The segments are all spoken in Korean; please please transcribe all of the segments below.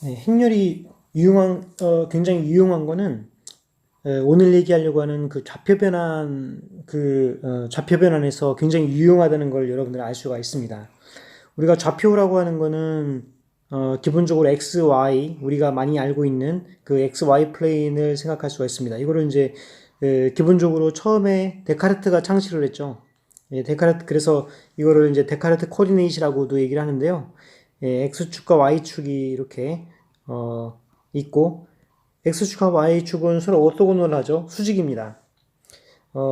네, 행렬이 굉장히 유용한 거는 오늘 얘기하려고 하는 그 좌표 변환에서 굉장히 유용하다는 걸 여러분들 알 수가 있습니다. 우리가 좌표라고 하는 거는 기본적으로 x, y 우리가 많이 알고 있는 그 x, y 플레인을 생각할 수가 있습니다. 이거를 이제 기본적으로 처음에 데카르트가 창시를 했죠. 예, 그래서 이거를 이제 데카르트 코디네이트라고도 얘기를 하는데요. 예, x축과 y축이 이렇게 있고 x축과 y축은 서로 오토고널 하죠. 수직입니다.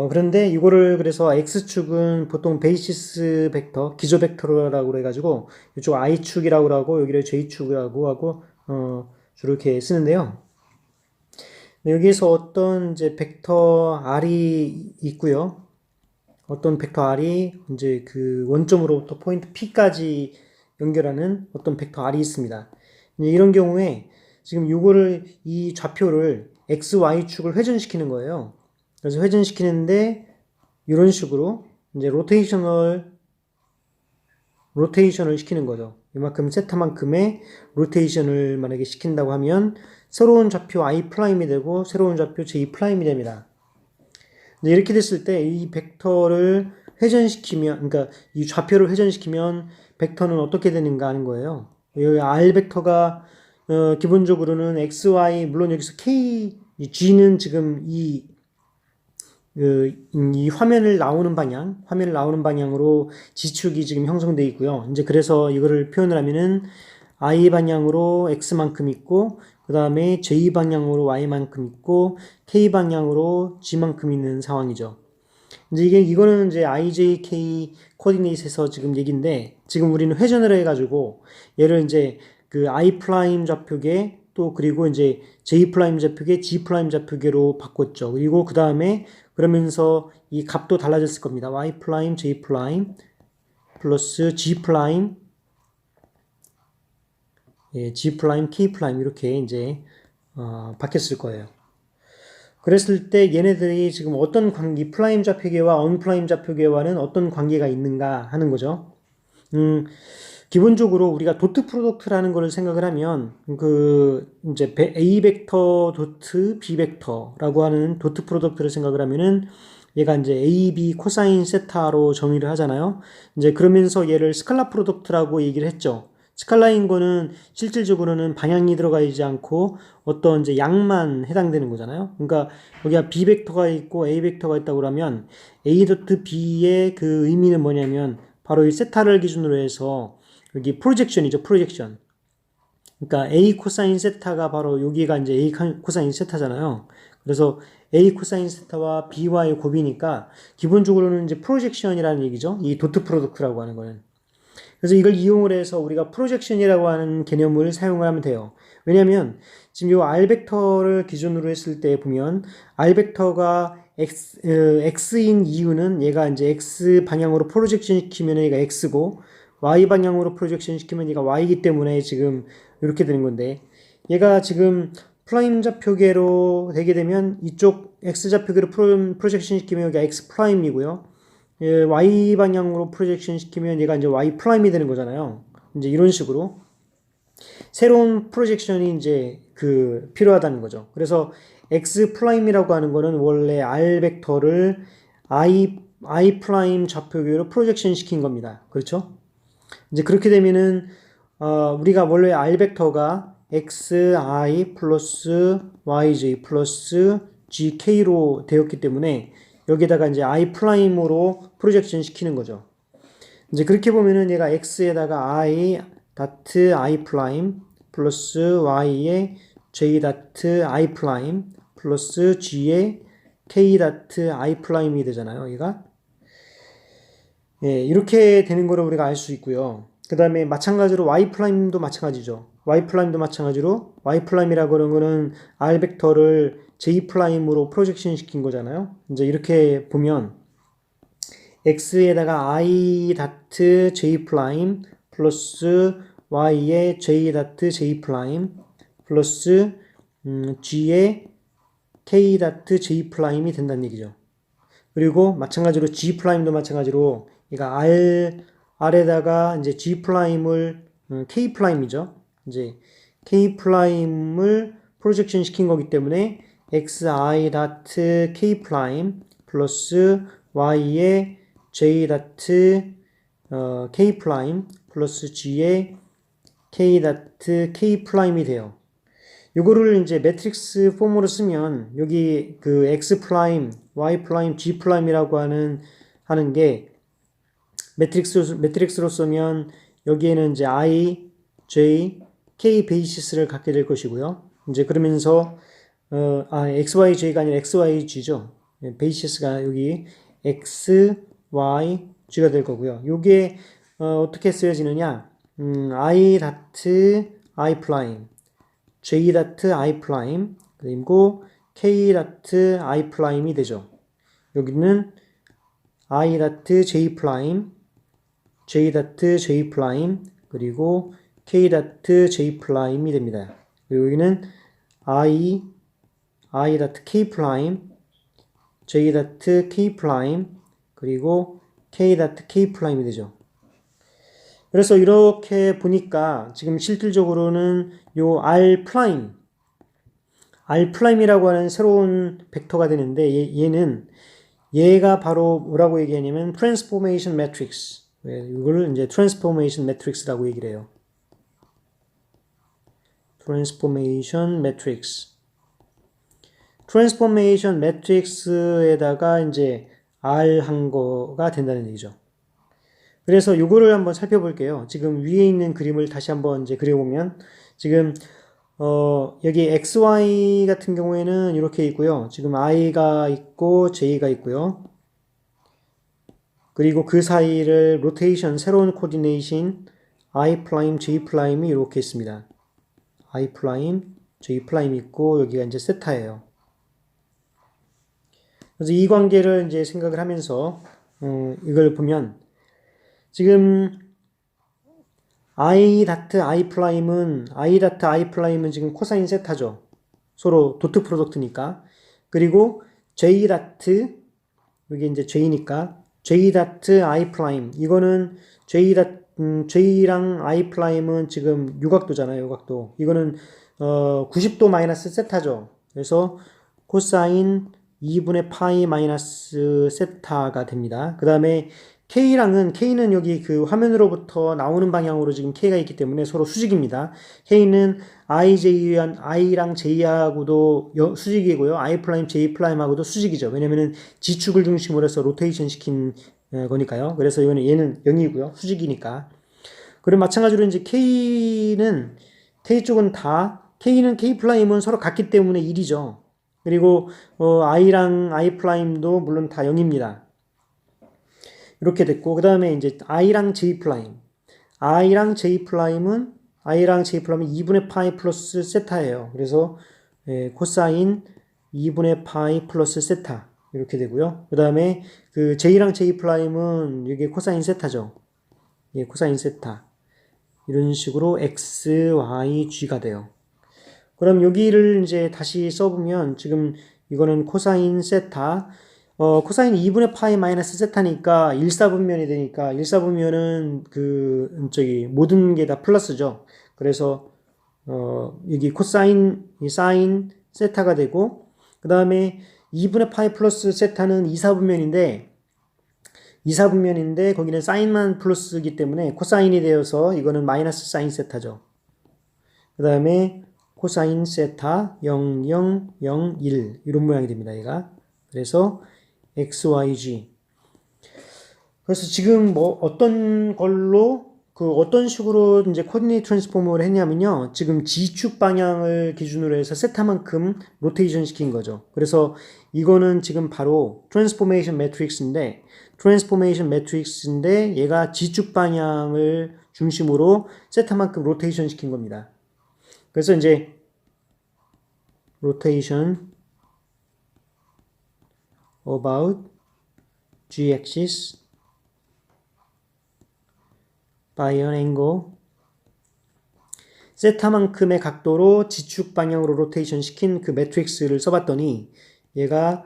그런데 이거를 그래서 x축은 보통 베이시스 벡터, 기조 벡터라고 해가지고 이쪽 i축이라고 하고 여기를 j축이라고 하고 주로 이렇게 쓰는데요. 여기에서 어떤 이제 벡터 r이 있고요. 어떤 벡터 r이 이제 그 원점으로부터 포인트 p까지 연결하는 어떤 벡터 r이 있습니다. 이런 경우에 지금 이 좌표를 x, y축을 회전시키는 거예요. 그래서 회전시키는데 이런 식으로 이제 로테이션을 시키는 거죠. 이만큼 세타만큼의 로테이션을 만약에 시킨다고 하면 새로운 좌표 i''이 되고 새로운 좌표 j''이 됩니다. 이렇게 됐을 때 이 벡터를 회전시키면, 그러니까 이 좌표를 회전시키면 벡터는 어떻게 되는가 하는 거예요. 여기 r 벡터가 기본적으로는 x, y, 물론 여기서 k, g는 지금 이 화면을 나오는 방향으로 지축이 지금 형성되어 있고요. 이제 그래서 이거를 표현을 하면은 I 방향으로 X만큼 있고, 그 다음에 J 방향으로 Y만큼 있고, K 방향으로 G만큼 있는 상황이죠. 이제 이거는 이제 IJK 코디네이트에서 지금 얘기인데, 지금 우리는 회전을 해가지고, 얘를 이제 그 I 프라임 좌표계, 또 그리고 이제 J 프라임 좌표계, G 프라임 좌표계로 바꿨죠. 그리고 그 다음에 그러면서 이 값도 달라졌을 겁니다. Y 프라임, J 프라임, 플러스 G 프라임, 예, G 프라임, K 프라임 이렇게 이제 바뀌었을 거예요. 그랬을 때 얘네들이 지금 어떤 관계, 프라임 좌표계와 언프라임 좌표계와는 어떤 관계가 있는가 하는 거죠. 기본적으로 우리가 도트 프로덕트라는 걸 생각을 하면 그 이제 A 벡터 도트 B 벡터라고 하는 도트 프로덕트를 생각을 하면은 얘가 이제 A, B 코사인 세타로 정의를 하잖아요. 이제 그러면서 얘를 스칼라 프로덕트라고 얘기를 했죠. 스칼라인 거는 실질적으로는 방향이 들어가 있지 않고 어떤 이제 양만 해당되는 거잖아요. 그러니까 여기가 B 벡터가 있고 A 벡터가 있다고 그러면 A 도트 B의 그 의미는 뭐냐면 바로 이 세타를 기준으로 해서 여기 프로젝션이죠, 프로젝션. 그러니까 A 코사인 세타가 바로 여기가 이제 A 코사인 세타잖아요. 그래서 A 코사인 세타와 B와의 곱이니까 기본적으로는 이제 프로젝션이라는 얘기죠. 이 도트 프로덕트라고 하는 거는. 그래서 이걸 이용을 해서 우리가 프로젝션이라고 하는 개념을 사용을 하면 돼요. 왜냐면 지금 이 R 벡터를 기준으로 했을 때 보면 R 벡터가 X인 이유는 얘가 이제 X 방향으로 프로젝션 시키면 얘가 X고 Y 방향으로 프로젝션 시키면 얘가 Y이기 때문에 지금 이렇게 되는 건데 얘가 지금 프라임 좌표계로 되게 되면 이쪽 X 좌표계로 프로젝션 시키면 여기가 X 프라임이고요. 예, Y 방향으로 프로젝션 시키면 얘가 이제 Y 프라임이 되는 거잖아요. 이제 이런 식으로 새로운 프로젝션이 이제 그 필요하다는 거죠. 그래서 X 프라임이라고 하는 거는 원래 R 벡터를 I 프라임 좌표계로 프로젝션 시킨 겁니다. 그렇죠? 이제 그렇게 되면은 우리가 원래 R 벡터가 xi 플러스 yj 플러스 gk로 되었기 때문에 여기다가 이제 i 프라임으로 프로젝션 시키는 거죠. 이제 그렇게 보면은 얘가 x에다가 i 다트 i 프라임 플러스 y에 j 다트 i 프라임 플러스 g에 k 다트 i 프라임이 되잖아요. 얘가 예, 이렇게 되는 거를 우리가 알 수 있고요. 그 다음에 마찬가지로 y 프라임도 마찬가지죠. y 프라임도 마찬가지로 y 프라임이라고 하는 거는 r 벡터를 j 프라임으로 프로젝션 시킨 거잖아요. 이제 이렇게 보면 x에다가 i 다트 j 프라임 플러스 y에 j 다트 j 프라임 플러스 g에 k 다트 j 프라임이 된다는 얘기죠. 그리고 마찬가지로 g 프라임도 마찬가지로 그러니까 R에다가 이제 G 프라임을 K 프라임이죠. 이제 k 프라임을 프로젝션 시킨 거기 때문에 xi 다트 k 프라임 플러스 y의 j 다트 k 프라임 플러스 g의 k 다트 k 프라임이 돼요. 요거를 이제 매트릭스 폼으로 쓰면 여기 그 x 프라임, y 프라임, g 프라임이라고 하는 게 매트릭스로 쓰면 여기에는 이제 i, j, k 베이시스를 갖게 될 것이고요. 이제 그러면서 x, y, j가 아니라 x, y, g죠. 베이시스가 여기 x, y, g가 될 거고요. 요게 어떻게 쓰여지느냐? i 다트 i 프라임, j 다트 i 프라임, 그리고 k 다트 i 프라임이 되죠. 여기는 i 다트 j 프라임, j 다트 j 프라임, 그리고 k 다트 j 프라임이 됩니다. 그리고 여기는 i 다트 k 프라임, j 다트 k 프라임, 그리고 k 다트 k 프라임이 되죠. 그래서 이렇게 보니까 지금 실질적으로는 요 r 프라임이라고 하는 새로운 벡터가 되는데 얘가 바로 뭐라고 얘기하냐면 트랜스포메이션 매트릭스. 이걸 이제 트랜스포메이션 매트릭스라고 얘기를 해요. 트랜스포메이션 매트릭스에다가 이제 R 한 거가 된다는 얘기죠. 그래서 이거를 한번 살펴볼게요. 지금 위에 있는 그림을 다시 한번 이제 그려보면 지금 여기 XY 같은 경우에는 이렇게 있고요. 지금 I가 있고 J가 있고요. 그리고 그 사이를 로테이션, 새로운 코디네이션 I 프라임, J 프라임이 이렇게 있습니다. I 프라임, J 프라임 있고 여기가 이제 세타예요. 그래서 이 관계를 이제 생각을 하면서 이걸 보면 지금 I 다트 I 프라임은 지금 코사인 세타죠. 서로 도트 프로덕트니까. 그리고 J 다트 이게 이제 J니까 J 다트 I 프라임 이거는 J랑 I 프라임은 지금 유각도잖아요. 유각도. 이거는 90도 마이너스 세타죠. 그래서 코사인 2분의 파이 마이너스 세타가 됩니다. 그 다음에 K는 여기 그 화면으로부터 나오는 방향으로 지금 K가 있기 때문에 서로 수직입니다. K는 I랑 J하고도 수직이고요. I 프라임, J 프라임하고도 수직이죠. 왜냐면은 G축을 중심으로 해서 로테이션 시킨 거니까요. 그래서 얘는 0이고요. 수직이니까. 그리고 마찬가지로 이제 K는 K 프라임은 서로 같기 때문에 1이죠. 그리고 I랑 I 프라임도 물론 다 0입니다. 이렇게 됐고 그 다음에 이제 I랑 J 프라임은 2분의 파이 플러스 세타예요. 그래서 코사인 2분의 파이 플러스 세타 이렇게 되고요. 그 다음에 그 J랑 J 프라임은 이게 코사인 세타죠. 예, 코사인 세타 이런 식으로 X, Y, G가 돼요. 그럼 여기를 이제 다시 써보면 지금 이거는 코사인 세타 코사인 2분의 파이 마이너스 세타니까 1사분면이 되니까 1사분면은 모든 게 다 플러스죠. 그래서 여기 코사인 사인 세타가 되고 그 다음에 2분의 파이 플러스 세타는 2사분면인데 거기는 사인만 플러스이기 때문에 코사인이 되어서 이거는 마이너스 사인 세타죠. 그 다음에 코사인 세타 0, 0, 0, 1 이런 모양이 됩니다. 얘가. 그래서 X, Y, G. 그래서 지금 어떤 식으로 이제 코디네이트 트랜스포머를 했냐면요. 지금 G축 방향을 기준으로 해서 세타만큼 로테이션 시킨 거죠. 그래서 이거는 지금 바로 트랜스포메이션 매트릭스인데 얘가 G축 방향을 중심으로 세타만큼 로테이션 시킨 겁니다. 그래서 이제 rotation about g-axis by an angle 세타만큼의 각도로 G축 방향으로 로테이션 시킨 그 매트릭스를 써봤더니 얘가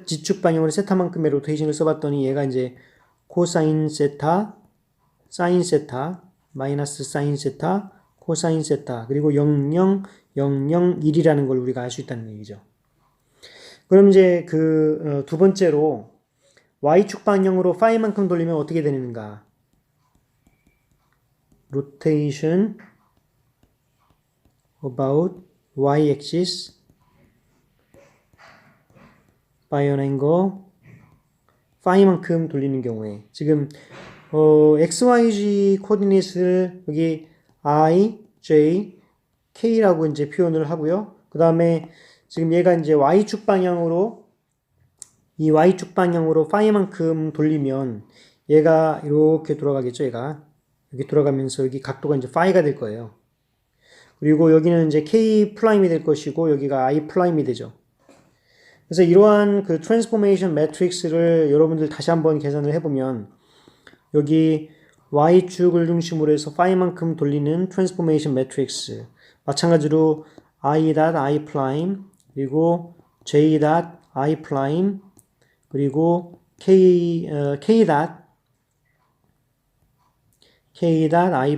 G축 방향으로 세타만큼의 로테이션을 써봤더니 얘가 이제 코사인 세타, 사인 세타, 마이너스 사인 세타, 코사인 세타 그리고 00, 00, 1이라는 걸 우리가 알 수 있다는 얘기죠. 그럼 이제 두 번째로 y축 방향으로 파이만큼 돌리면 어떻게 되는가? rotation about y-axis by an angle 파이만큼 돌리는 경우에 지금 XYZ 코디네이트를 여기 I, J, K라고 이제 표현을 하고요. 그 다음에 지금 얘가 이제 Y축 방향으로 이 Y축 방향으로 파이만큼 돌리면 얘가 이렇게 돌아가겠죠. 얘가 여기 돌아가면서 여기 각도가 이제 파이가 될 거예요. 그리고 여기는 이제 K 프라임이 될 것이고 여기가 I 프라임이 되죠. 그래서 이러한 그 트랜스포메이션 매트릭스를 여러분들 다시 한번 계산을 해보면 여기 Y축을 중심으로 해서 파이만큼 돌리는 트랜스포메이션 매트릭스 마찬가지로 I.I 프라임 그리고 J.I 프라임 그리고 K.I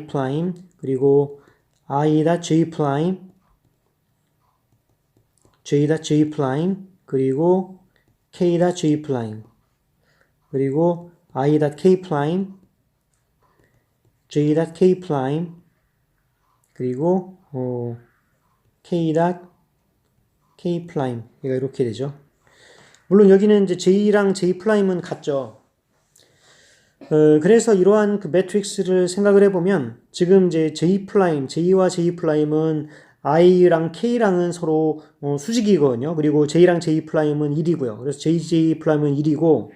프라임 그리고 I.J 프라임 J.J 프라임 그리고 K.J 프라임 그리고 I.K 프라임 J.K 프라임 그리고 K.K 프라임 얘가 이렇게 되죠. 물론 여기는 이제 J랑 J 프라임은 같죠. 그래서 이러한 그 매트릭스를 생각을 해보면 지금 이제 J와 J 프라임은 I랑 K랑은 서로 수직이거든요. 그리고 J랑 J 프라임은 1이고요. 그래서 JJ 프라임은 1이고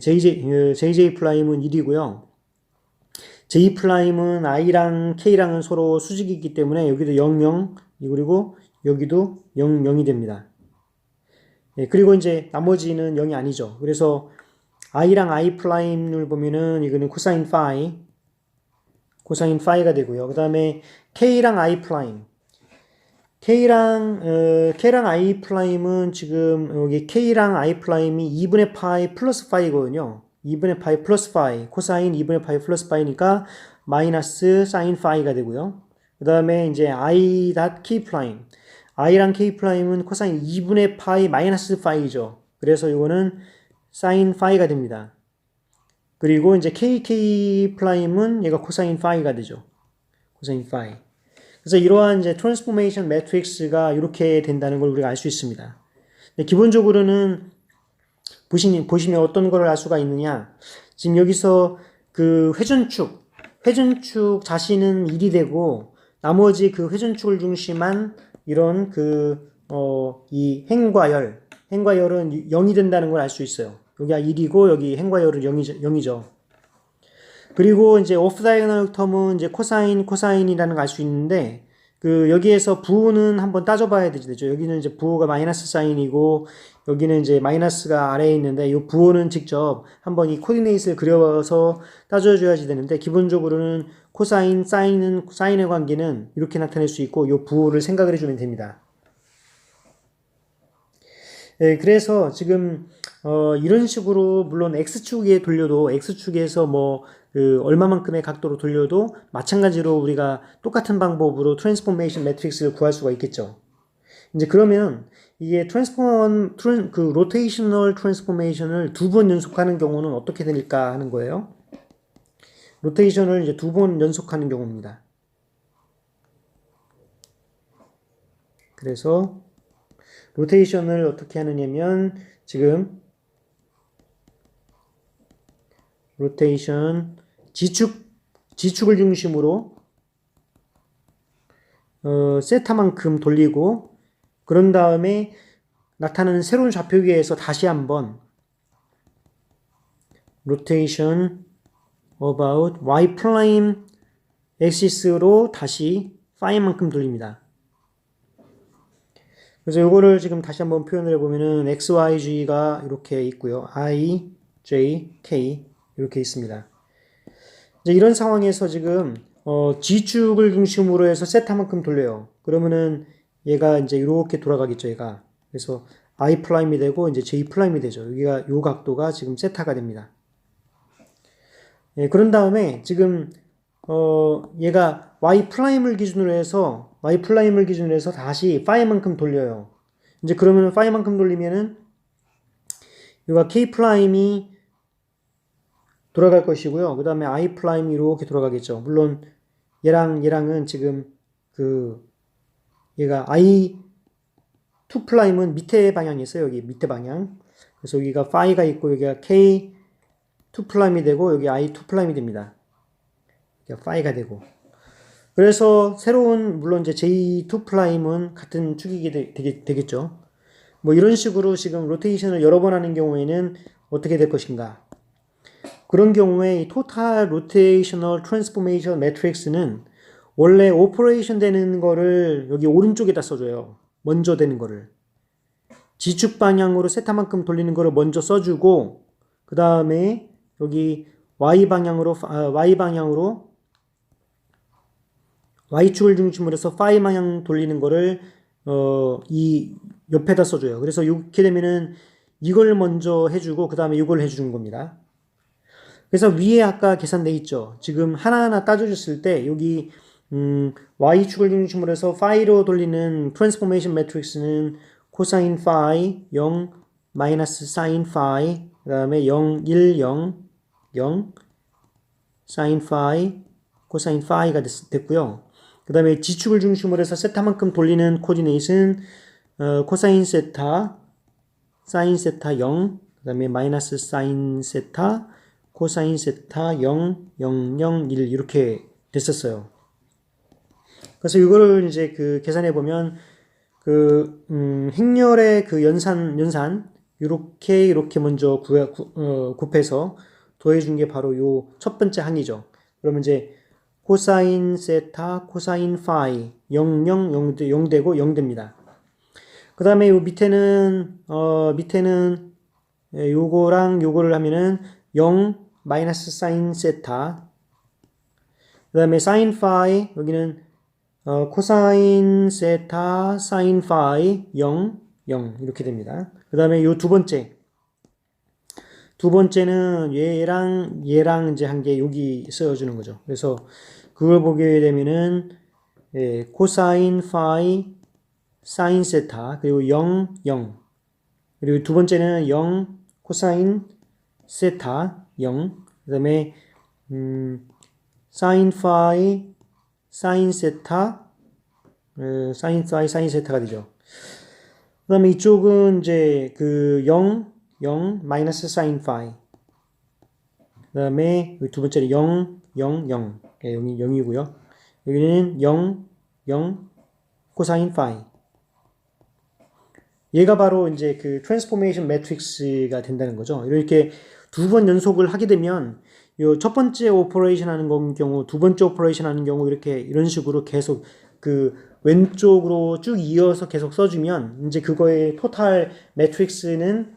JJ 프라임은 1이고요. J 프라임은 I랑 K랑은 서로 수직이기 때문에 여기도 00 그리고 여기도 00이 됩니다. 그리고 이제 나머지는 0이 아니죠. 그래서 I랑 I 프라임을 보면은 이거는 코사인 파이가 되고요. 그 다음에 K랑 I 프라임. K랑 I 프라임은 지금 여기 K랑 I 프라임이 2분의 파이 플러스 파이거든요. 2분의 파이 플러스 파이. 코사인 2분의 파이 플러스 파이니까 마이너스 사인 파이가 되고요. 그 다음에 이제 I.K 프라임. I랑 K 프라임은 코사인 2분의 파이 마이너스 파이죠. 그래서 이거는 사인 파이가 됩니다. 그리고 이제 KK 프라임은 얘가 코사인 파이가 되죠. 코사인 파이. 그래서 이러한 이제 트랜스포메이션 매트릭스가 이렇게 된다는 걸 우리가 알 수 있습니다. 기본적으로는 보시면 어떤 걸 알 수가 있느냐. 지금 여기서 그 회전축 자신은 1이 되고 나머지 그 회전축을 중심한 이런 이 행과열은 0이 된다는 걸 알 수 있어요. 여기가 1이고 여기 행과열은 0이죠. 그리고 이제 오프 다이어널 텀은 이제 코사인이라는 걸 알 수 있는데 여기에서 부호는 한번 따져봐야 되죠. 여기는 이제 부호가 마이너스 사인이고 여기는 이제 마이너스가 아래에 있는데 이 부호는 직접 한번 이 코디네이트를 그려서 따져줘야지 되는데 기본적으로는 사인의 관계는 이렇게 나타낼 수 있고 이 부호를 생각을 해주면 됩니다. 그래서 지금 이런 식으로 물론 X축에 돌려도 X축에서 얼마만큼의 각도로 돌려도 마찬가지로 우리가 똑같은 방법으로 트랜스포메이션 매트릭스를 구할 수가 있겠죠. 이제 그러면 이게 로테이셔널 트랜스포메이션을 2번 연속하는 경우는 어떻게 될까 하는 거예요. 로테이션을 이제 2번 연속하는 경우입니다. 그래서 로테이션을 어떻게 하느냐면 지금 로테이션 지축을 중심으로 세타만큼 돌리고 그런 다음에 나타나는 새로운 좌표기에서 다시 한번 rotation about y prime axis로 다시 파이만큼 돌립니다. 그래서 이거를 지금 다시 한번 표현을 해보면은 XYG가 이렇게 있고요. I, J, K 이렇게 있습니다. 이제 이런 상황에서 지금 G축을 중심으로 해서 세타만큼 돌려요. 그러면은 얘가 이제 이렇게 돌아가겠죠, 얘가. 그래서 I 프라임이 되고 이제 J 프라임이 되죠. 여기가 요 각도가 지금 세타가 됩니다. 그런 다음에 지금 얘가 y 프라임을 기준으로 해서 다시 파이만큼 돌려요. 이제 그러면은 파이만큼 돌리면은 얘가 k 프라임이 돌아갈 것이고요. 그 다음에 i 프라임이 이렇게 돌아가겠죠. 물론 얘랑은 지금 그 얘가 i 2 프라임은 밑에 방향이 있어요. 여기 밑에 방향. 그래서 여기가 파이가 있고 여기가 k 2 프라임이 되고 여기 i 2 프라임이 됩니다. 여기가 파이가 되고. 그래서 새로운 물론 이제 j2 프라임은 같은 축이 되겠죠. 뭐 이런 식으로 지금 로테이션을 여러 번 하는 경우에는 어떻게 될 것인가? 그런 경우에 이 토탈 로테이셔널 트랜스포메이션 매트릭스는 원래 오퍼레이션 되는 거를 여기 오른쪽에다 써줘요. 먼저 되는 거를. 지축 방향으로 세타만큼 돌리는 거를 먼저 써주고 그 다음에 여기 y방향으로 y축을 중심으로 해서 파이 방향 돌리는 거를 이 옆에다 써줘요. 그래서 이렇게 되면은 이걸 먼저 해주고 그 다음에 이걸 해주는 겁니다. 그래서 위에 아까 계산돼 있죠. 지금 하나하나 따져줬을 때 여기 y축을 중심으로 해서 파이로 돌리는 트랜스포메이션 매트릭스는 코사인 파이 0 마이너스 사인 파이 그 다음에 0 1 0 0 사인 파이 코사인 파이가 됐고요. 그 다음에 지축을 중심으로 해서 세타만큼 돌리는 코디네이트는 코사인 세타 사인 세타 0 그 다음에 마이너스 사인 세타 코사인 세타 0 0 0 1 이렇게 됐었어요. 그래서 이거를 이제 그 계산해 보면 그 행렬의 그 연산 이렇게 먼저 곱해서 더해준 게 바로 요 첫 번째 항이죠. 그러면 이제 코사인 세타 코사인 파이 0 0 0 되고 0 됩니다. 그 다음에 요 밑에는 요거랑 요거를 하면은 0 마이너스 사인 세타 그 다음에 사인 파이 여기는 코사인 세타 사인 파이 0 0 이렇게 됩니다. 그 다음에 요 두 번째는 얘랑 이제 한 개 여기 써주는 거죠. 그래서 그걸 보게 되면은 코사인 파이 사인 세타 그리고 0 0 그리고 두 번째는 0 코사인 세타 0 그 다음에 사인 파이 사인 세타 사인 파이 사인 세타가 되죠. 그 다음에 이쪽은 이제 그 0 0 마이너스 사인 파이 그 다음에 두 번째는 0 0 0 여기 0이고요. 여기는 0 0 코사인 파이 얘가 바로 이제 그 트랜스포메이션 매트릭스가 된다는 거죠. 이렇게 두 번 연속을 하게 되면 요 첫 번째 오퍼레이션 하는 경우, 두 번째 오퍼레이션 하는 경우 이렇게 이런 식으로 계속 그 왼쪽으로 쭉 이어서 계속 써주면 이제 그거의 토탈 매트릭스는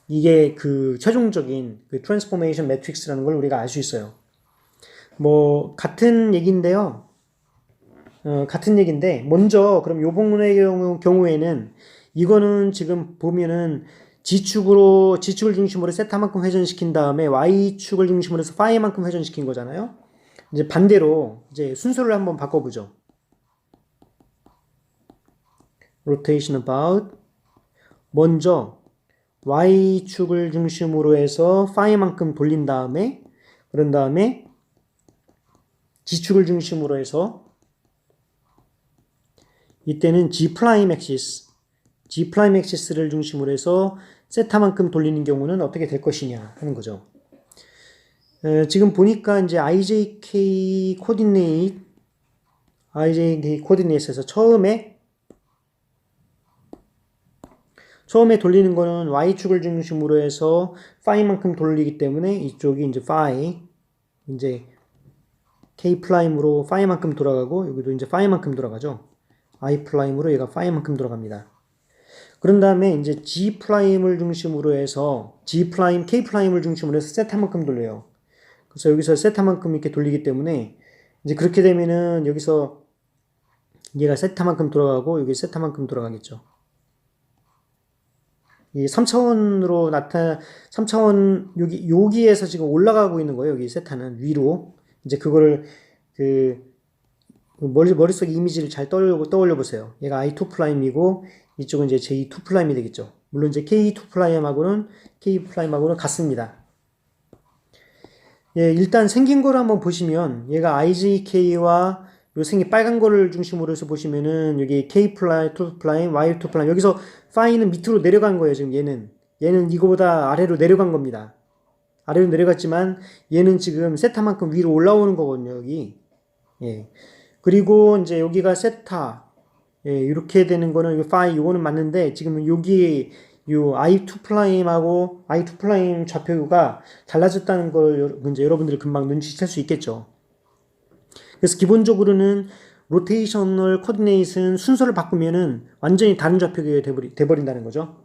이게 그 최종적인 그 트랜스포메이션 매트릭스라는 걸 우리가 알 수 있어요. 뭐 같은 얘기인데요. 같은 얘기인데 먼저 그럼 요 부분의 경우에는 이거는 지금 보면은 지축을 중심으로 세타만큼 회전시킨 다음에 y축을 중심으로 해서 파이만큼 회전시킨 거잖아요. 이제 반대로 이제 순서를 한번 바꿔보죠. rotation about 먼저 y축을 중심으로 해서 파이만큼 돌린 다음에 그런 다음에 지축을 중심으로 해서 이때는 G 프라임 엑시스를 중심으로 해서 세타만큼 돌리는 경우는 어떻게 될 것이냐 하는 거죠. 지금 보니까 이제 IJK 코디네이트에서 처음에 돌리는 거는 y축을 중심으로 해서 파이만큼 돌리기 때문에 이쪽이 이제 파이 이제 k 프라임으로 파이만큼 돌아가고 여기도 이제 파이만큼 돌아가죠. i 프라임으로 얘가 파이만큼 돌아갑니다. 그런 다음에 이제 g 프라임을 중심으로 해서 g 프라임 k 프라임을 중심으로 해서 세타만큼 돌려요. 그래서 여기서 세타만큼 이렇게 돌리기 때문에 이제 그렇게 되면은 여기서 얘가 세타만큼 돌아가고 여기 세타만큼 돌아가겠죠. 이 3차원 여기에서 지금 올라가고 있는 거예요. 여기 세타는 위로 이제 그거를 머릿속 이미지를 잘 떠올려 보세요. 얘가 I2'이고 이쪽은 이제 J2'이 되겠죠. 물론 이제 K2'하고는 같습니다. 예, 일단 생긴 거를 한번 보시면 얘가 IJK와 요 생긴 빨간 거를 중심으로 해서 보시면은 여기 K', 2', Y2', 여기서 파이는 밑으로 내려간 거예요. 지금 얘는 이거보다 아래로 내려간 겁니다. 아래로 내려갔지만 얘는 지금 세타만큼 위로 올라오는 거거든요. 여기. 예. 그리고 이제 여기가 세타. 예, 이렇게 되는 거는 이 파이 요거는 맞는데 지금 여기 요 I2'하고 I2' 좌표가 달라졌다는 걸 이제 여러분들이 금방 눈치챌 수 있겠죠. 그래서 기본적으로는 로테이셔널 코디네이트는 순서를 바꾸면은 완전히 다른 좌표가 돼버린다는 거죠.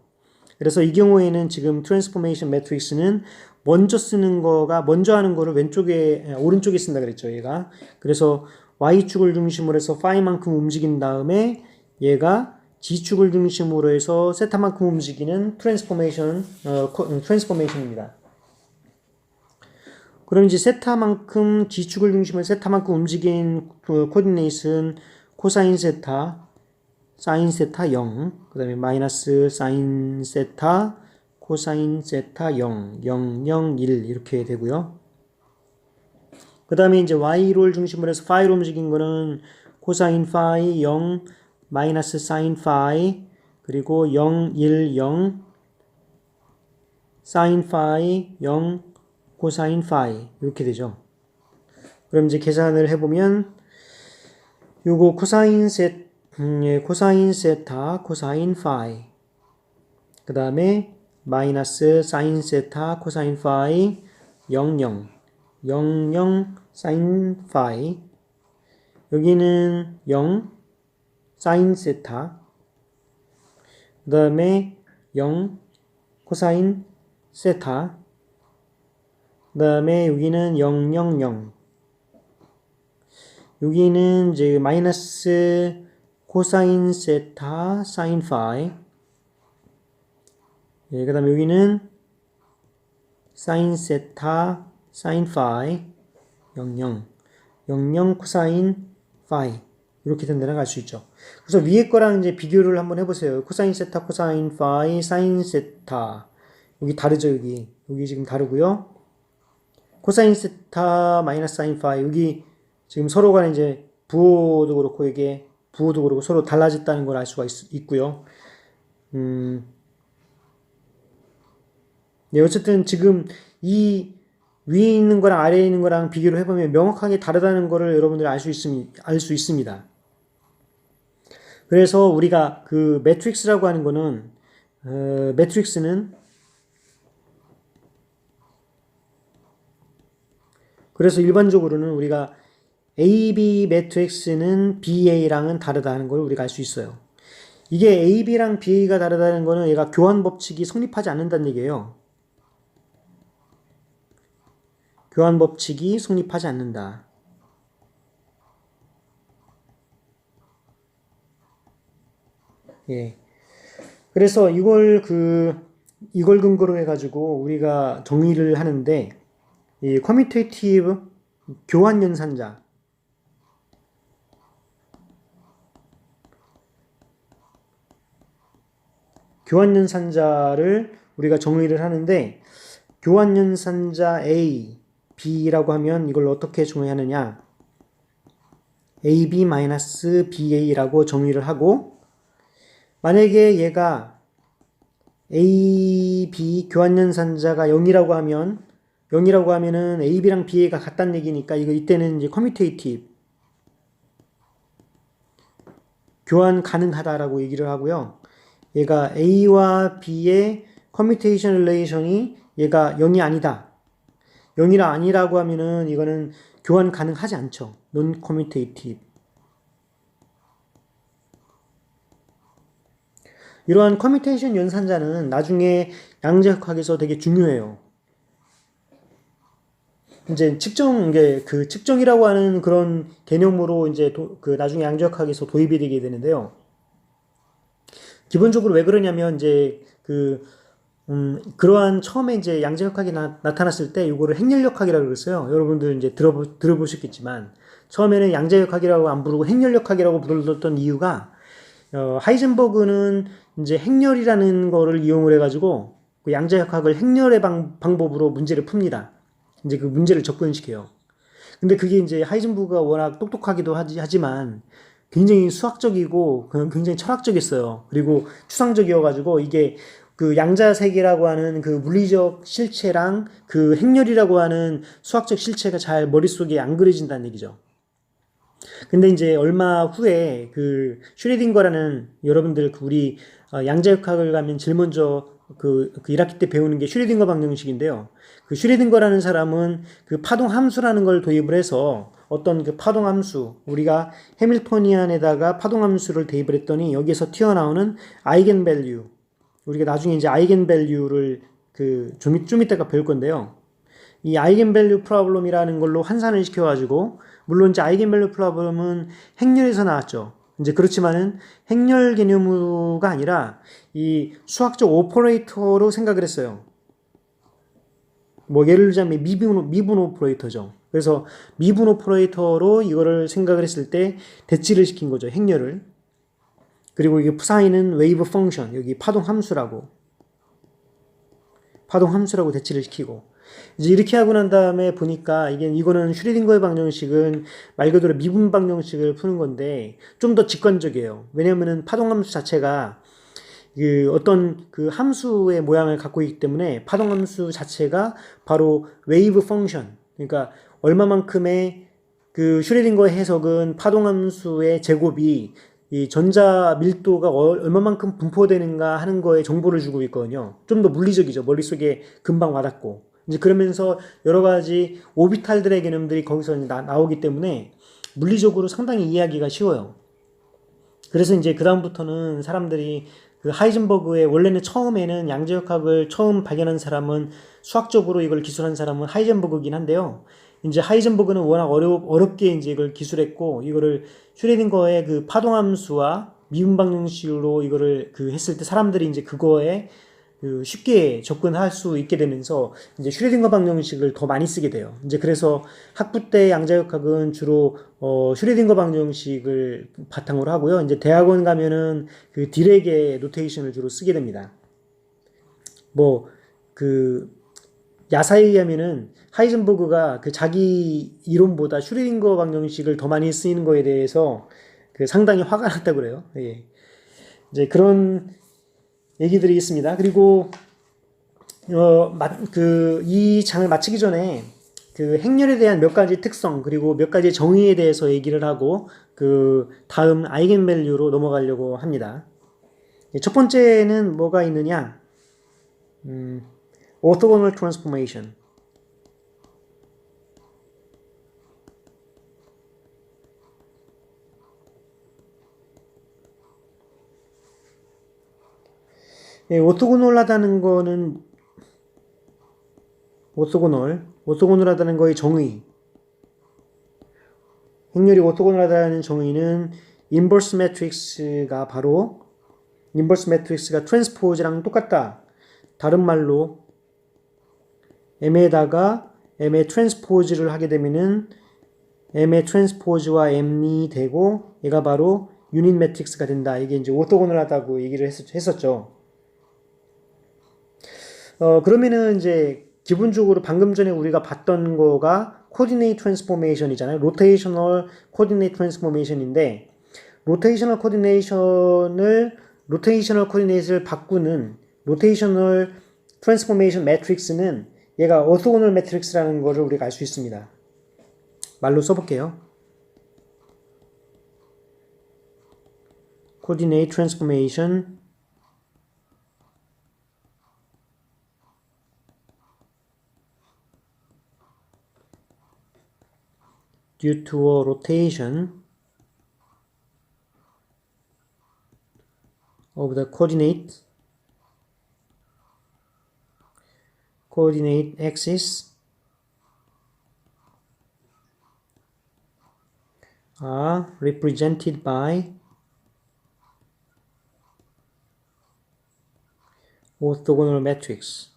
그래서 이 경우에는 지금 트랜스포메이션 매트릭스는 먼저 하는 거를 오른쪽에 쓴다 그랬죠, 얘가. 그래서 Y축을 중심으로 해서 파이만큼 움직인 다음에 얘가 G축을 중심으로 해서 세타만큼 움직이는 트랜스포메이션입니다. 그럼 이제 G축을 중심으로 세타만큼 움직인 코디네이트는 코사인 세타, 사인 세타 0, 그 다음에 마이너스 사인 세타, 코사인 세타 0, 0, 0, 1 이렇게 되고요. 그 다음에 이제 Y를 중심으로 해서 파이로 움직인 거는 코사인 파이 0, 마이너스 사인 파이, 그리고 0, 1, 0, 사인 파이 0, 코사인 파이 이렇게 되죠. 그럼 이제 계산을 해보면 요거 코사인 세타, 코사인 파이, 그 다음에 마이너스 사인 세타, 코사인 파이 0, 0, 0, 0, 사인 파이, 여기는 0, 사인 세타, 그 다음에 0, 코사인 세타, 그 다음에 여기는 0, 0, 0, 여기는 이제 마이너스 코사인 세타, 사인 파이, 예, 그 다음에 여기는 사인 세타, 사인 파이, 0, 0, 0, 0, 코사인 파이 이렇게 된다는 걸 알 수 있죠. 그래서 위에 거랑 이제 비교를 한번 해보세요. 코사인 세타, 코사인 파이, 사인 세타 여기 다르죠. 여기 지금 다르고요. 코사인 세타 마이너스 사인 파이 여기 지금 서로 간에 이제 부호도 그렇고 이게 부호도 그렇고 서로 달라졌다는 걸 알 수가 있고요. 네, 어쨌든 지금 이 위에 있는 거랑 아래에 있는 거랑 비교를 해보면 명확하게 다르다는 거를 여러분들이 알 수 있습니다. 그래서 우리가 그 매트릭스라고 하는 거는 매트릭스는 그래서 일반적으로는 우리가 AB 매트릭스는 BA랑은 다르다는 걸 우리가 알 수 있어요. 이게 AB랑 BA가 다르다는 거는 얘가 교환 법칙이 성립하지 않는다는 얘기예요. 교환 법칙이 성립하지 않는다. 예. 그래서 이걸 근거로 해가지고 우리가 정의를 하는데, 이 커뮤테이티브 교환 연산자. 교환 연산자를 우리가 정의를 하는데, 교환 연산자 A, B라고 하면 이걸 어떻게 정의하느냐? AB-BA라고 정의를 하고, 만약에 얘가 A, B 교환 연산자가 0이라고 하면은 AB랑 BA가 같다는 얘기니까 이때는 이제 커뮤테이티브 교환 가능하다라고 얘기를 하고요. 얘가 A와 B의 커뮤테이션 릴레이션이 얘가 0이 아니다. 0이라 아니라고 하면은 이거는 교환 가능하지 않죠. non commutative. 이러한 커뮤테이션 연산자는 나중에 양자역학에서 되게 중요해요. 이제 그 측정이라고 하는 그런 개념으로 이제 나중에 양자역학에서 도입이 되게 되는데요. 기본적으로 왜 그러냐면 이제 그러한 처음에 이제 양자역학이 나타났을 때 이거를 행렬역학이라고 그랬어요. 여러분들 이제 들어보셨겠지만 처음에는 양자역학이라고 안 부르고 행렬역학이라고 불렀던 이유가 하이젠버그는 이제 행렬이라는 거를 이용을 해가지고 그 양자역학을 행렬의 방법으로 문제를 풉니다. 이제 그 문제를 접근시켜요. 근데 그게 이제 하이젠버그가 워낙 똑똑하기도 하지만 굉장히 수학적이고 굉장히 철학적이었어요. 그리고 추상적이어가지고 이게 그 양자색이라고 하는 그 물리적 실체랑 그 행렬이라고 하는 수학적 실체가 잘 머릿속에 안 그려진다는 얘기죠. 근데 이제 얼마 후에 그 슈레딩거라는 여러분들 그 우리 양자역학을 가면 제일 먼저 그 1학기 때 배우는 게 슈레딩거 방정식인데요. 그 슈레딩거라는 사람은 그 파동 함수라는 걸 도입을 해서 어떤 그 파동 함수, 우리가 해밀토니안에다가 파동 함수를 대입을 했더니 여기에서 튀어나오는 아이겐밸류, 우리가 나중에 이제 아이겐밸류를 그 좀 이따가 배울 건데요. 이 아이겐밸류 프로블럼이라는 걸로 환산을 시켜가지고, 물론 이제 아이겐밸류 프로블럼은 행렬에서 나왔죠. 이제 그렇지만은 행렬 개념가 아니라 이 수학적 오퍼레이터로 생각을 했어요. 뭐 예를 들자면 미분 오퍼레이터죠. 그래서 미분 오퍼레이터로 이거를 생각을 했을 때 대치를 시킨 거죠. 행렬을. 그리고 이게 사인은 웨이브 펑션, 여기 파동 함수라고 대치를 시키고, 이제 이렇게 하고 난 다음에 보니까 이거는 슈레딩거의 방정식은 말 그대로 미분 방정식을 푸는 건데 좀 더 직관적이에요. 왜냐면은 파동 함수 자체가 그 어떤 그 함수의 모양을 갖고 있기 때문에 파동 함수 자체가 바로 웨이브 펑션, 그러니까 얼마만큼의 그 슈레딩거의 해석은 파동 함수의 제곱이 이 전자 밀도가 얼마만큼 분포되는가 하는 거에 정보를 주고 있거든요. 좀 더 물리적이죠. 머릿속에 금방 와닿고. 이제 그러면서 여러 가지 오비탈들의 개념들이 거기서 나오기 때문에 물리적으로 상당히 이해하기가 쉬워요. 그래서 이제 그다음부터는 사람들이 그 하이젠버그의 원래는 처음에는 양자역학을 처음 발견한 사람은 수학적으로 이걸 기술한 사람은 하이젠버그긴 한데요. 이제 하이젠버그는 워낙 어렵게 이제 이걸 기술했고 이거를 슈레딩거의 그 파동함수와 미분 방정식으로 이거를 그 했을 때 사람들이 이제 그거에 그 쉽게 접근할 수 있게 되면서 이제 슈레딩거 방정식을 더 많이 쓰게 돼요. 이제 그래서 학부 때 양자역학은 주로 슈레딩거 방정식을 바탕으로 하고요. 이제 대학원 가면은 그 디렉의 노테이션을 주로 쓰게 됩니다. 뭐 그 야사에 의하면은 하이젠버그가 그 자기 이론보다 슈레딩거 방정식을 더 많이 쓰이는 거에 대해서 그 상당히 화가 났다고 그래요. 예. 이제 그런 얘기들이 있습니다. 그리고 이 장을 마치기 전에 그 행렬에 대한 몇 가지 특성 그리고 몇 가지 정의에 대해서 얘기를 하고 그 다음 아이겐밸류로 넘어가려고 합니다. 첫 번째는 뭐가 있느냐? orthogonal transformation. 예, 오토고널하다는 거는 오토고널하다는 거의 정의. 행렬이 오토고널하다는 정의는 인버스 매트릭스가 트랜스포즈랑 똑같다. 다른 말로 M에다가 M의 트랜스포즈를 하게 되면은 M의 트랜스포즈와 M이 되고 얘가 바로 유닛 매트릭스가 된다. 이게 이제 오토고널하다고 얘기를 했었죠. 그러면은 이제 기본적으로 방금 전에 우리가 봤던 거가 코디네이트 트랜스포메이션이잖아요. 로테이셔널 코디네이트 트랜스포메이션인데 로테이셔널 코디네이트를 바꾸는 로테이셔널 트랜스포메이션 매트릭스는 얘가 오토고널 매트릭스라는 거를 우리가 알 수 있습니다. 말로 써볼게요. 코디네이트 트랜스포메이션 due to a rotation of the coordinate axis are represented by orthogonal matrix.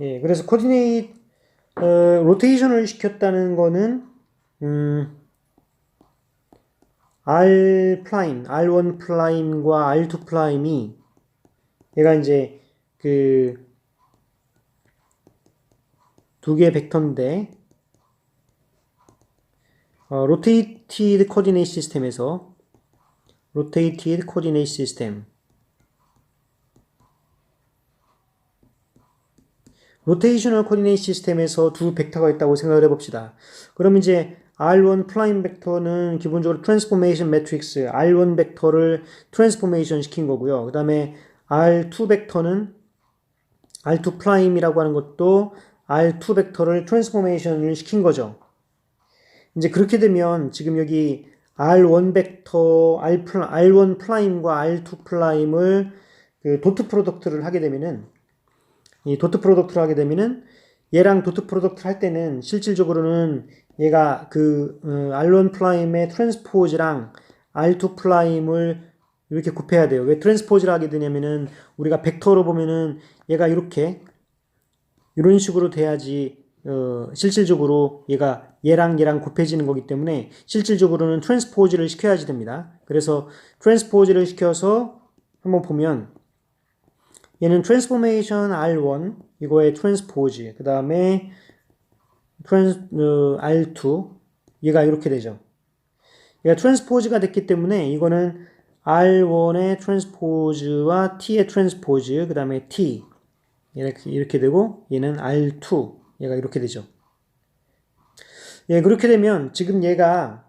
예, 그래서 코디네이트 로테이션을 시켰다는 거는 R 프라임, R1 프라임과 R2 프라임이 얘가 이제 그 두 개의 벡터인데 로테이티드 코디네이트 시스템에서 로테이티드 코디네이트 시스템 로테이셔널 코디네이트 시스템에서 두 벡터가 있다고 생각을 해봅시다. 그럼 이제 R1 프라임 벡터는 기본적으로 트랜스포메이션 매트릭스 R1 벡터를 트랜스포메이션 시킨 거고요. 그 다음에 R2 벡터는 R2 프라임이라고 하는 것도 R2 벡터를 트랜스포메이션을 시킨 거죠. 이제 그렇게 되면 지금 여기 R1 벡터 R1 프라임과 R2 프라임을 그 도트 프로덕트를 하게 되면은 이 도트 프로덕트를 하게 되면은 얘랑 도트 프로덕트를 할 때는 실질적으로는 얘가 그 R1 프라임의 트랜스포즈랑 R2 프라임을 이렇게 곱해야 돼요. 왜 트랜스포즈를 하게 되냐면은 우리가 벡터로 보면은 얘가 이렇게 이런 식으로 돼야지 실질적으로 얘가 얘랑 곱해지는 거기 때문에 실질적으로는 트랜스포즈를 시켜야지 됩니다. 그래서 트랜스포즈를 시켜서 한번 보면 얘는 트랜스포메이션 R1 이거의 트랜스포즈 그 다음에 R2 얘가 이렇게 되죠. 얘가 트랜스포즈가 됐기 때문에 이거는 R1의 트랜스포즈와 T의 트랜스포즈 그 다음에 T 이렇게 되고 얘는 R2 얘가 이렇게 되죠. 예, 그렇게 되면 지금 얘가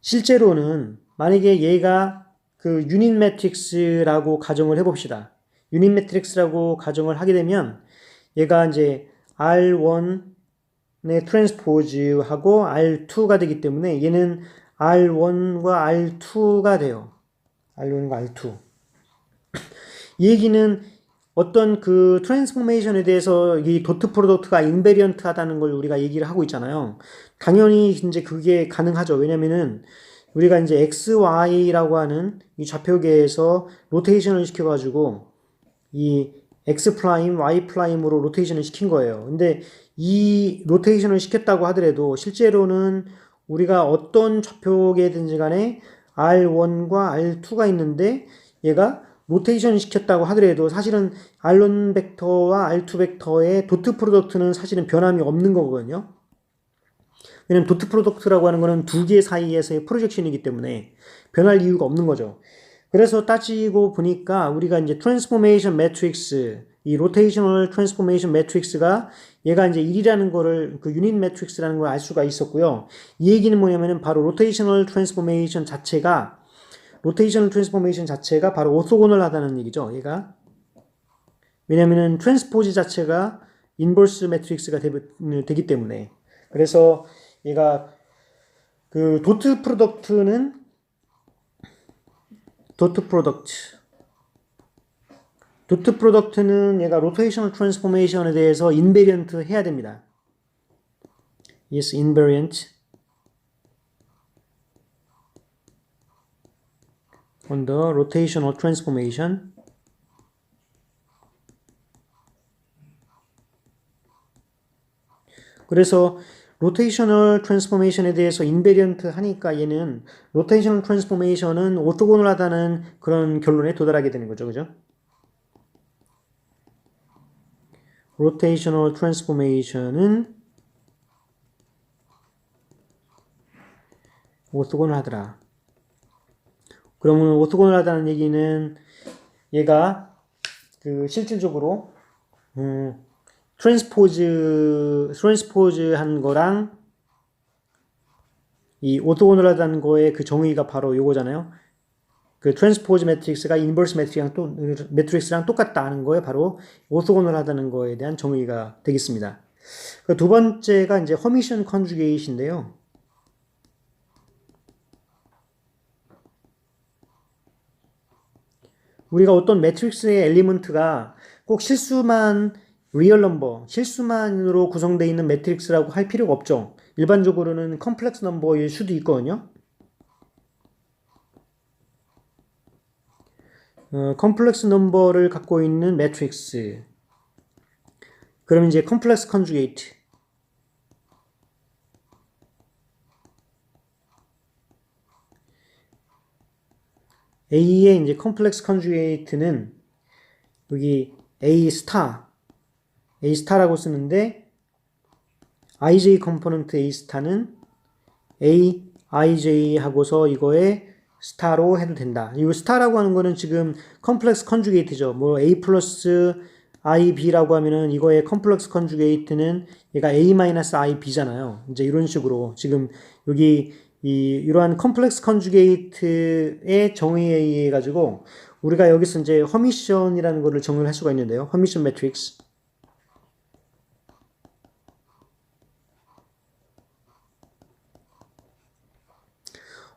실제로는 만약에 얘가 그 유닛 매트릭스라고 가정을 해봅시다. 유닛 매트릭스라고 가정을 하게 되면 얘가 이제 R1의 트랜스포즈하고 R2가 되기 때문에 얘는 R1과 R2가 돼요. R1과 R2. 이 얘기는 어떤 그 트랜스포메이션에 대해서 이 도트 프로덕트가 인베리언트 하다는 걸 우리가 얘기를 하고 있잖아요. 당연히 이제 그게 가능하죠. 왜냐면은 우리가 이제 XY라고 하는 이 좌표계에서 로테이션을 시켜가지고 이 X 프라임, Y 프라임으로 로테이션을 시킨 거예요. 근데 이 로테이션을 시켰다고 하더라도 실제로는 우리가 어떤 좌표계든지 간에 R1과 R2가 있는데 얘가 로테이션 시켰다고 하더라도 사실은 R1 벡터와 R2 벡터의 도트 프로덕트는 사실은 변함이 없는 거거든요. 왜냐면 도트 프로덕트라고 하는 거는 두 개 사이에서의 프로젝션이기 때문에 변할 이유가 없는 거죠. 그래서 따지고 보니까 우리가 이제 트랜스포메이션 매트릭스, 이 로테이셔널 트랜스포메이션 매트릭스가 얘가 이제 1이라는 거를 그 유닛 매트릭스라는 걸 알 수가 있었고요. 이 얘기는 뭐냐면은 바로 로테이셔널 트랜스포메이션 자체가 바로 오토고널하다는 얘기죠. 얘가 왜냐면은 트랜스포즈 자체가 인버스 매트릭스가 되기 때문에 그래서 얘가 그 도트 프로덕트는 얘가 로테이셔널 트랜스포메이션에 대해서 인베리언트 해야 됩니다. Yes, invariant on the rotational transformation. 그래서 로테이셔널 트랜스포메이션에 대해서 인베리언트 하니까 얘는 로테이셔널 트랜스포메이션은 오토고널하다는 그런 결론에 도달하게 되는 거죠. 그죠? 로테이셔널 트랜스포메이션은 오토고널하더라. 그러면 오토고널하다는 얘기는 얘가 그 실질적으로 트랜스포즈 한 거랑 이 오토고널하다는 거의 그 정의가 바로 요거잖아요. 그 트랜스포즈 매트릭스가 인버스 매트릭스랑 똑같다는 거에 바로 오토고널하다는 거에 대한 정의가 되겠습니다. 그 두 번째가 이제 허미션 컨주게이트인데요. 우리가 어떤 매트릭스의 엘리먼트가 꼭 실수만 리얼 넘버, 실수만으로 구성되어 있는 매트릭스라고 할 필요가 없죠. 일반적으로는 컴플렉스 넘버일 수도 있거든요. 컴플렉스 넘버를 갖고 있는 매트릭스. 그러면 이제 컴플렉스 컨주게이트. A의 이제 컴플렉스 컨주게이트는 여기 A 스타라고 쓰는데 IJ 컴포넌트 A 스타는 A, IJ 하고서 이거에 스타로 해도 된다. 이 스타라고 하는 거는 지금 컴플렉스 컨주게이트죠. 뭐 A 플러스 IB라고 하면은 이거의 컴플렉스 컨주게이트는 얘가 A-IB잖아요. 이제 이런 식으로 지금 여기 이러한 컴플렉스 컨주게이트의 정의에 의해 가지고 우리가 여기서 이제 허미션이라는 거를 정의를 할 수가 있는데요. 허미션 매트릭스.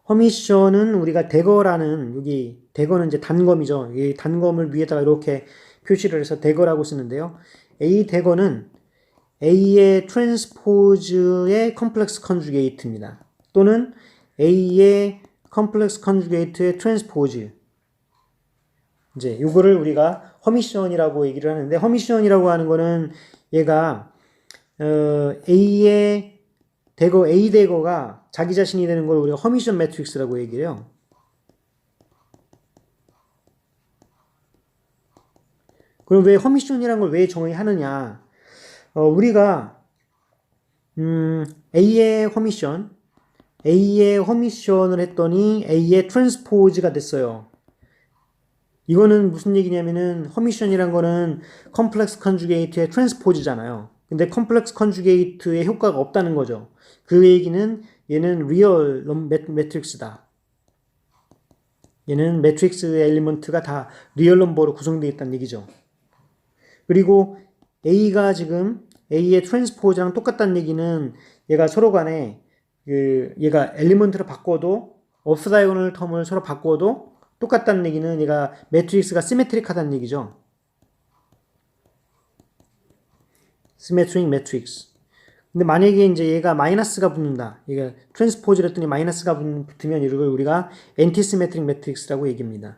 허미션은 우리가 대거라는 여기 대거는 이제 단검이죠. 이 단검을 위에다가 이렇게 표시를 해서 대거라고 쓰는데요. A 대거는 A의 트랜스포즈의 컴플렉스 컨주게이트입니다. 또는 A의 컴플렉스 컨주게이트의 트랜스포즈. 이제 이거를 우리가 허미션이라고 얘기를 하는데 허미션이라고 하는 거는 얘가 A의 대거 A 대거가 자기 자신이 되는 걸 우리가 허미션 매트릭스라고 얘기를 해요. 그럼 왜 허미션이라는 걸 왜 정의하느냐? 우리가 A의 허미션을 했더니 A의 트랜스포즈가 됐어요. 이거는 무슨 얘기냐면은 허미션이란 거는 컴플렉스 컨주게이트의 트랜스포즈잖아요. 근데 컴플렉스 컨주게이트의 효과가 없다는 거죠. 그 얘기는 얘는 리얼 매트릭스다. 얘는 매트릭스의 엘리먼트가 다 리얼 넘버로 구성되어 있다는 얘기죠. 그리고 A가 지금 A의 트랜스포즈랑 똑같다는 얘기는 얘가 서로 간에 얘가 엘리먼트를 바꿔도 업스다이고널 텀을 서로 바꿔도 똑같다는 얘기는 얘가 매트릭스가 시메트릭하다는 얘기죠. 시메트릭 매트릭스. 근데 만약에 이제 얘가 마이너스가 붙는다. 얘가 트랜스포즈를 했더니 마이너스가 붙으면 이걸 우리가 엔티시메트릭 매트릭스라고 얘기합니다.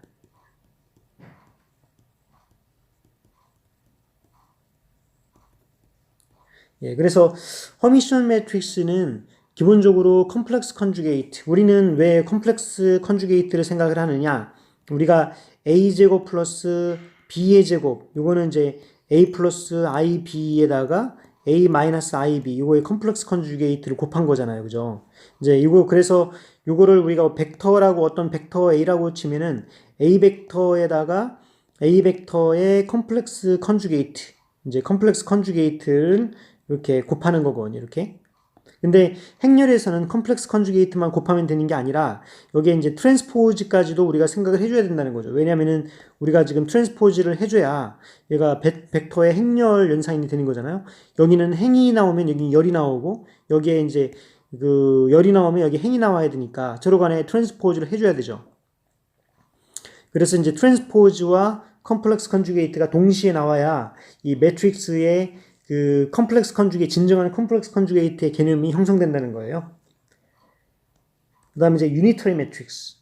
예, 그래서 허미션 매트릭스는 기본적으로 컴플렉스 컨주게이트. 우리는 왜 컴플렉스 컨주게이트를 생각을 하느냐? 우리가 a제곱 플러스 b의 제곱. 요거는 이제 a 플러스 ib에다가 a 마이너스 ib. 요거의 컴플렉스 컨주게이트를 곱한 거잖아요. 그죠? 이제 이거 그래서 요거를 우리가 벡터라고 어떤 벡터 a라고 치면은 a 벡터에다가 a 벡터의 컴플렉스 컨주게이트. 이제 컴플렉스 컨주게이트를 이렇게 곱하는 거거든요. 이렇게. 근데 행렬에서는 컴플렉스 컨주게이트만 곱하면 되는 게 아니라 여기에 이제 트랜스포즈까지도 우리가 생각을 해줘야 된다는 거죠. 왜냐면은 우리가 지금 트랜스포즈를 해줘야 얘가 벡터의 행렬 연산이 되는 거잖아요. 여기는 행이 나오면 여기 열이 나오고 여기에 이제 그 열이 나오면 여기 행이 나와야 되니까 서로 간에 트랜스포즈를 해줘야 되죠. 그래서 이제 트랜스포즈와 컴플렉스 컨주게이트가 동시에 나와야 이 매트릭스의 그 컴플렉스 컨주게이트, 진정한 컴플렉스 컨주게이트의 개념이 형성된다는 거예요. 그 다음에 이제 유니터리 매트릭스.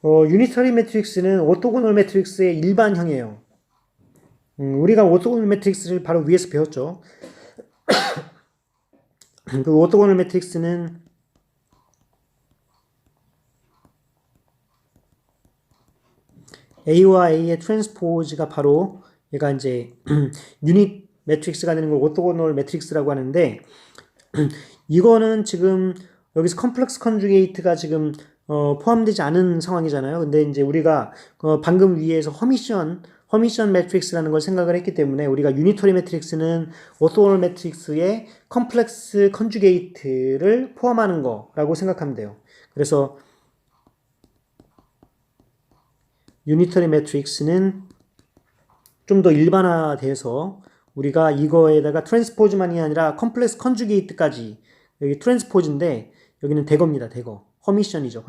유니터리 매트릭스는 오토고널 매트릭스의 일반형이에요. 우리가 오토고널 매트릭스를 바로 위에서 배웠죠. 그 오토고널 매트릭스는 A와 A의 트랜스포즈가 바로 얘가 이제 유닛 매트릭스가 되는 걸 오토고널 매트릭스라고 하는데 이거는 지금 여기서 컴플렉스 컨주게이트가 지금 포함되지 않은 상황이잖아요. 근데 이제 우리가 방금 위에서 허미션 매트릭스라는 걸 생각을 했기 때문에 우리가 유니터리 매트릭스는 오토고널 매트릭스의 컴플렉스 컨주게이트를 포함하는 거라고 생각하면 돼요. 그래서 유니터리 매트릭스는 좀 더 일반화돼서 우리가 이거에다가 트랜스포즈만이 아니라 컴플렉스 컨주게이트까지 여기 트랜스포즈인데 여기는 대거입니다. 대거. 허미션이죠.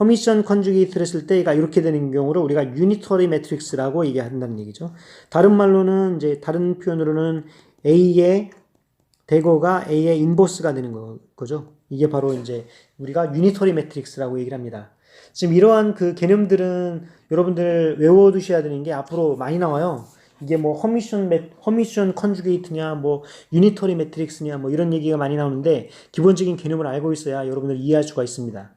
허미션 컨주게이트를 했을 때 얘가 이렇게 되는 경우를 우리가 유니터리 매트릭스라고 얘기한다는 얘기죠. 다른 말로는 이제 다른 표현으로는 A의 대거가 A의 인버스가 되는 거죠. 이게 바로 이제 우리가 유니터리 매트릭스라고 얘기를 합니다. 지금 이러한 그 개념들은 여러분들 외워두셔야 되는 게 앞으로 많이 나와요. 이게 뭐 허미션 컨주게이트냐, 뭐 유니터리 매트릭스냐, 뭐 이런 얘기가 많이 나오는데 기본적인 개념을 알고 있어야 여러분들 이해할 수가 있습니다.